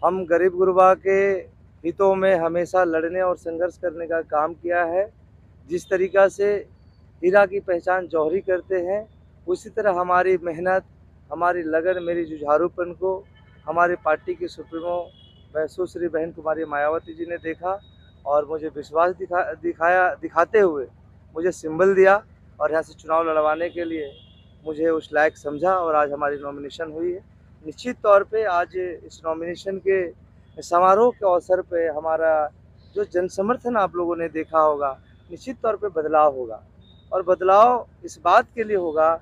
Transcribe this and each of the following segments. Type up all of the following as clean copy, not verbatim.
हम गरीब गुरबा के हितों में हमेशा लड़ने और संघर्ष करने का काम किया है। जिस तरीक़ा से हीरा की पहचान जौहरी करते हैं, उसी तरह हमारी मेहनत, हमारी लगन, मेरी जुझारूपन को हमारी पार्टी की सुप्रीमो सुश्री बहन कुमारी मायावती जी ने देखा और मुझे विश्वास दिखाते हुए मुझे सिंबल दिया और यहाँ से चुनाव लड़वाने के लिए मुझे उस लायक समझा और आज हमारी नॉमिनेशन हुई है। निश्चित तौर पे आज इस नॉमिनेशन के समारोह के अवसर पे हमारा जो जनसमर्थन आप लोगों ने देखा होगा, निश्चित तौर पे बदलाव होगा और बदलाव इस बात के लिए होगा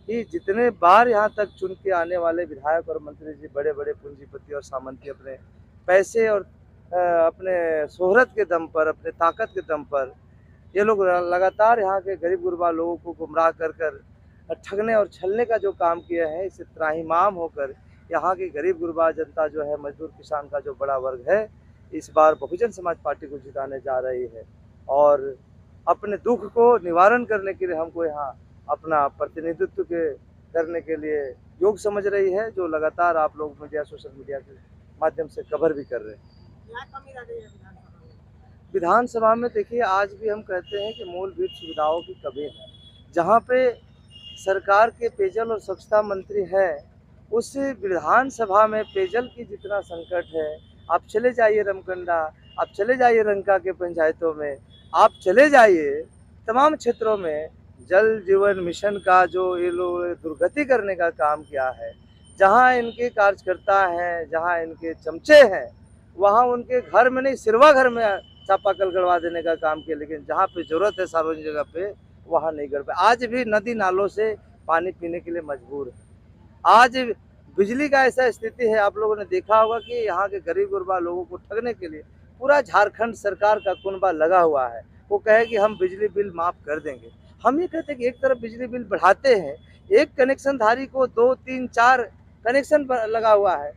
कि जितने बार यहाँ तक चुन के आने वाले विधायक और मंत्री जी बड़े-बड़े पूंजीपति और सामंती अपने पैसे और अपने शोहरत के दम पर, अपने ताकत के दम पर ये लोग लगातार यहाँ के गरीब गुरबा लोगों को गुमराह कर ठगने और छलने का जो काम किए हैं, इससे त्राहिमाम होकर यहाँ की गरीब गुरबा जनता जो है, मजदूर किसान का जो बड़ा वर्ग है, इस बार बहुजन समाज पार्टी को जिताने जा रही है और अपने दुख को निवारण करने के लिए हमको यहाँ अपना प्रतिनिधित्व करने के लिए योग समझ रही है, जो लगातार आप लोग मीडिया, सोशल मीडिया के माध्यम से कवर भी कर रहे हैं। क्या कमी रह गई है विधानसभा में देखिए, आज भी हम कहते हैं कि मूलभूत सुविधाओं की कमी है। जहाँ पे सरकार के पेयजल और स्वच्छता मंत्री हैं, उस विधानसभा में पेयजल की जितना संकट है, आप चले जाइए रमकंडा, आप चले जाइए रंका के पंचायतों में, आप चले जाइए तमाम क्षेत्रों में जल जीवन मिशन का जो ये लोग दुर्गति करने का काम किया है, जहाँ इनके कार्यकर्ता हैं, जहाँ इनके चमचे हैं, वहाँ उनके घर में नहीं, सिरवा घर में चापाकल गड़वा देने का काम किया, लेकिन जहाँ पे ज़रूरत है सार्वजनिक जगह पे, वहाँ नहीं कर पाए। आज भी नदी नालों से पानी पीने के लिए मजबूर है। आज बिजली का ऐसा स्थिति है, आप लोगों ने देखा होगा कि यहाँ के गरीब गुरबा लोगों को ठगने के लिए पूरा झारखंड सरकार का कुनबा लगा हुआ है। वो कहे कि हम बिजली बिल माफ़ कर देंगे। हम ये कहते हैं कि एक तरफ बिजली बिल बढ़ाते हैं, एक कनेक्शन धारी को 2, 3, 4 कनेक्शन लगा हुआ है,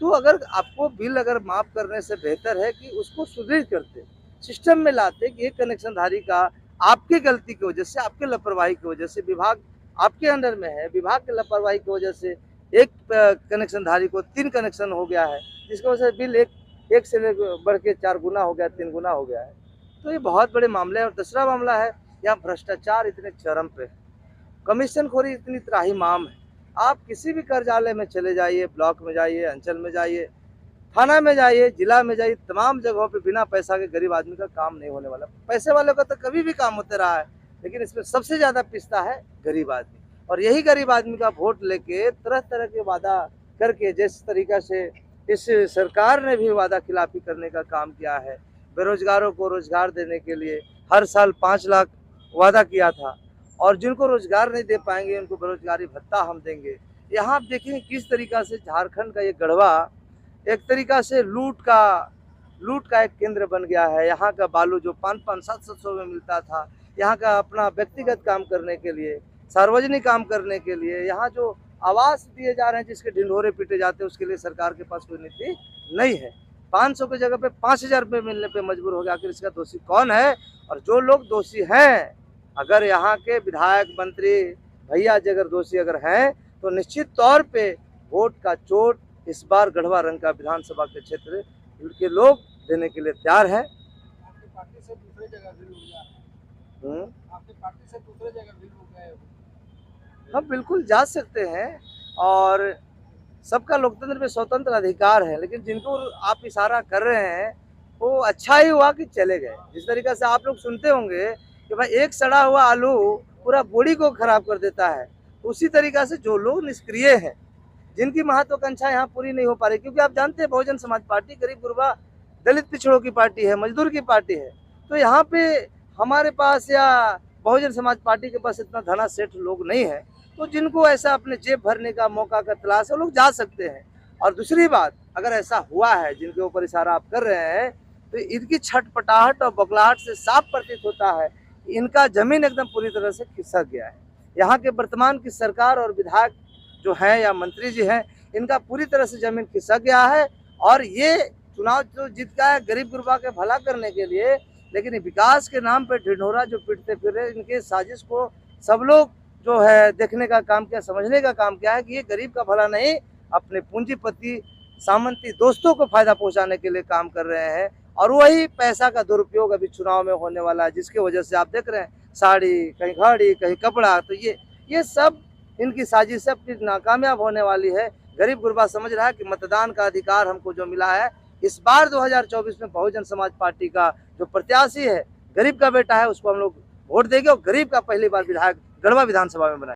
तो अगर आपको बिल अगर माफ़ करने से बेहतर है कि उसको सुदृढ़ करते, सिस्टम में लाते कि एक कनेक्शन धारी का आपकी गलती की वजह से, आपकी लापरवाही की वजह से, विभाग आपके अंडर में है, विभाग की लापरवाही की वजह से एक कनेक्शन धारी को 3 कनेक्शन हो गया है, जिसकी वजह से बिल एक से बढ़ के 4 गुना हो गया, 3 गुना हो गया है। तो ये बहुत बड़े मामले हैं और दूसरा मामला है, यहाँ भ्रष्टाचार इतने चरम पे है, कमीशनखोरी इतनी त्राहिमाम है। आप किसी भी कार्यालय में चले जाइए, ब्लॉक में जाइए, अंचल में जाइए, थाना में जाइए, जिला में जाइए, तमाम जगहों पे बिना पैसा के गरीब आदमी का काम नहीं होने वाला। पैसे वाले का तो कभी भी काम होते रहा है, लेकिन इसमें सबसे ज़्यादा पिसता है गरीब आदमी और यही गरीब आदमी का वोट लेके तरह-तरह के वादा करके जिस तरीक़ा से इस सरकार ने भी वादा खिलाफ़ी करने का काम किया है, बेरोज़गारों को रोज़गार देने के लिए हर साल 5 लाख वादा किया था और जिनको रोज़गार नहीं दे पाएँगे, उनको बेरोज़गारी भत्ता हम देंगे। यहाँ आप देखें किस तरीक़ा से झारखंड का ये गढ़वा एक तरीक़ा से लूट का एक केंद्र बन गया है। यहाँ का बालू जो 5-5, 700 में मिलता था, यहाँ का अपना व्यक्तिगत काम करने के लिए, सार्वजनिक काम करने के लिए, यहाँ जो आवास दिए जा रहे हैं, जिसके ढिंढोरे पीटे जाते हैं, उसके लिए सरकार के पास कोई नीति नहीं है। 500 की जगह पे 5000 रुपये मिलने पे मजबूर हो गया। आखिर इसका दोषी कौन है? और जो लोग दोषी हैं, अगर यहाँ के विधायक, मंत्री भैया जी अगर दोषी अगर हैं, तो निश्चित तौर पे वोट का चोट इस बार गढ़वा रंका विधानसभा के क्षेत्र के लोग देने के लिए तैयार हैं। आपकी पार्टी से दूसरे जगह भी लोग जा रहे हैं। आपकी पार्टी से दूसरे जगह भी लोग गए हो। हम बिल्कुल जा सकते हैं और सबका लोकतंत्र में स्वतंत्र अधिकार है, लेकिन जिनको आप इशारा कर रहे हैं, वो अच्छा ही हुआ कि चले गए। जिस तरीक़े से आप लोग सुनते होंगे कि भाई एक सड़ा हुआ आलू पूरा बोरी को खराब कर देता है, उसी तरीक़े से जो लोग निष्क्रिय हैं, जिनकी महत्वाकांक्षा यहाँ पूरी नहीं हो पा रही, क्योंकि आप जानते हैं बहुजन समाज पार्टी गरीब गुरबा दलित पिछड़ों की पार्टी है, मजदूर की पार्टी है। तो यहाँ पे हमारे पास या बहुजन समाज पार्टी के पास इतना धना सेठ लोग नहीं है, तो जिनको ऐसा अपने जेब भरने का मौका का तलाश है, वो लोग जा सकते हैं। और दूसरी बात, अगर ऐसा हुआ है जिनके ऊपर इशारा आप कर रहे हैं, तो इनकी छटपटाहट और बौखलाहट से साफ प्रतीत होता है कि इनका जमीन एकदम पूरी तरह से खिसक गया है। यहाँ के वर्तमान की सरकार और विधायक जो हैं या मंत्री जी हैं, इनका पूरी तरह से ज़मीन खिसक गया है और ये चुनाव जो जीत गया है गरीब गुरबा के भला करने के लिए, लेकिन विकास के नाम पे ढिढोरा जो पीटते फिर रहे, इनके साजिश को सब लोग जो है देखने का काम किया, समझने का काम किया है कि ये गरीब का भला नहीं, अपने पूंजीपति सामंती दोस्तों को फायदा पहुंचाने के लिए काम कर रहे हैं और वही पैसा का दुरुपयोग अभी चुनाव में होने वाला है, जिसकी वजह से आप देख रहे हैं साड़ी, कहीं घड़ी, कहीं कपड़ा। तो ये सब इनकी साजिश है, फिर नाकामयाब होने वाली है। गरीब गुरबा समझ रहा है कि मतदान का अधिकार हमको जो मिला है, इस बार 2024 में बहुजन समाज पार्टी का जो प्रत्याशी है, गरीब का बेटा है, उसको हम लोग वोट देंगे और गरीब का पहली बार विधायक गढ़वा विधानसभा में बनाएंगे।